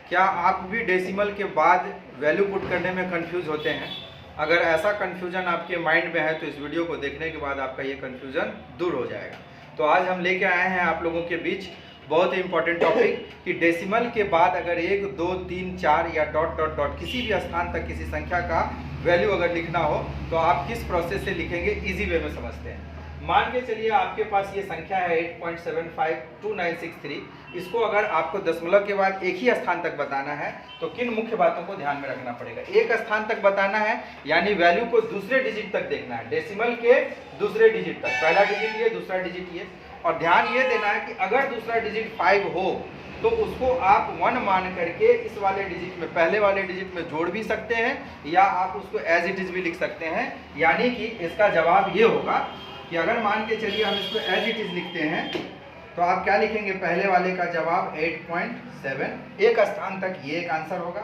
क्या आप भी डेसिमल के बाद वैल्यू पुट करने में कंफ्यूज होते हैं? अगर ऐसा कंफ्यूजन आपके माइंड में है तो इस वीडियो को देखने के बाद आपका ये कंफ्यूजन दूर हो जाएगा। तो आज हम लेके आए हैं आप लोगों के बीच बहुत ही इंपॉर्टेंट टॉपिक कि डेसिमल के बाद अगर 1, 2, 3, 4 या डॉट डॉट डॉट किसी भी स्थान तक किसी संख्या का वैल्यू अगर लिखना हो तो आप किस प्रोसेस से लिखेंगे, इजी वे में समझते हैं। मान के चलिए आपके पास ये संख्या है 8.752963। इसको अगर आपको दशमलव के बाद एक ही स्थान तक बताना है तो किन मुख्य बातों को ध्यान में रखना पड़ेगा? एक स्थान तक बताना है यानी वैल्यू को दूसरे डिजिट तक देखना है, डेसिमल के दूसरे डिजिट तक। पहला डिजिट ये, दूसरा डिजिट ये। और ध्यान ये देना है कि अगर दूसरा डिजिट 5 हो तो उसको आप 1 मान करके इस वाले डिजिट में, पहले वाले डिजिट में जोड़ भी सकते हैं या आप उसको एज इट इज भी लिख सकते हैं। यानी कि इसका जवाब ये होगा कि अगर मान के चलिए हम इसको एज इट इज लिखते हैं तो आप क्या लिखेंगे? पहले वाले का जवाब 8.7, एक स्थान तक ये एक आंसर होगा।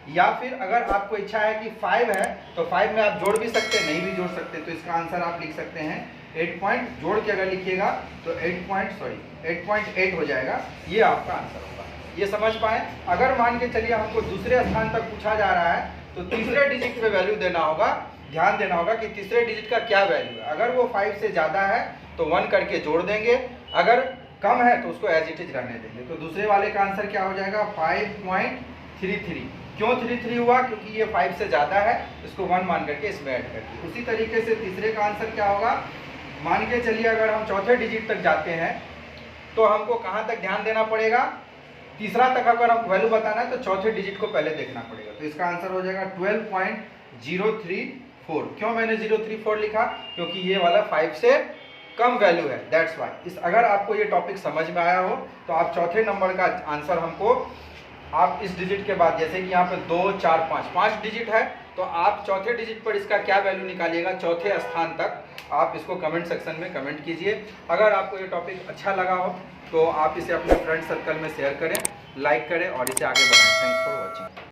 या फिर अगर आपको इच्छा है कि 5 है तो 5 में आप जोड़ भी सकते हैं, नहीं भी जोड़ सकते, तो इसका आंसर आप लिख सकते हैं 8 पॉइंट, जोड़ के अगर लिखिएगा तो 8.8 हो जाएगा, ये आपका आंसर होगा। ये समझ पाए? अगर मान के चलिए हमको दूसरे स्थान तक पूछा जा रहा है तो तीसरे डिजिट पे वैल्यू देना होगा। ध्यान देना होगा कि तीसरे डिजिट का क्या वैल्यू है। अगर वो 5 से ज़्यादा है तो 1 करके जोड़ देंगे, अगर कम है तो उसको एज इट इज रहने देंगे। तो दूसरे वाले का आंसर क्या हो जाएगा? 5.33। क्यों 33 हुआ? क्योंकि ये 5 से ज़्यादा है, इसको 1 मान करके इसमें ऐड कर दिए। उसी तरीके से तीसरे का आंसर क्या होगा? मान के चलिए अगर हम चौथे डिजिट तक जाते हैं तो हमको कहाँ तक ध्यान देना पड़ेगा? तीसरा तक अगर हमको वैल्यू बताना है तो चौथे डिजिट को पहले देखना पड़ेगा। तो इसका आंसर हो जाएगा 12.034। क्यों मैंने 034 लिखा? क्योंकि ये वाला 5 से कम वैल्यू है, दैट्स वाई। अगर आपको ये टॉपिक समझ में आया हो तो आप चौथे नंबर का आंसर हमको, आप इस डिजिट के बाद, जैसे कि यहाँ पे 2, 4, 5 डिजिट है, तो आप चौथे डिजिट पर इसका क्या वैल्यू निकालिएगा चौथे स्थान तक, आप इसको कमेंट सेक्शन में कमेंट कीजिए। अगर आपको ये टॉपिक अच्छा लगा हो तो आप इसे अपने फ्रेंड सर्कल में शेयर करें, लाइक करें और इसे आगे बढ़ाएं। Thanks for watching.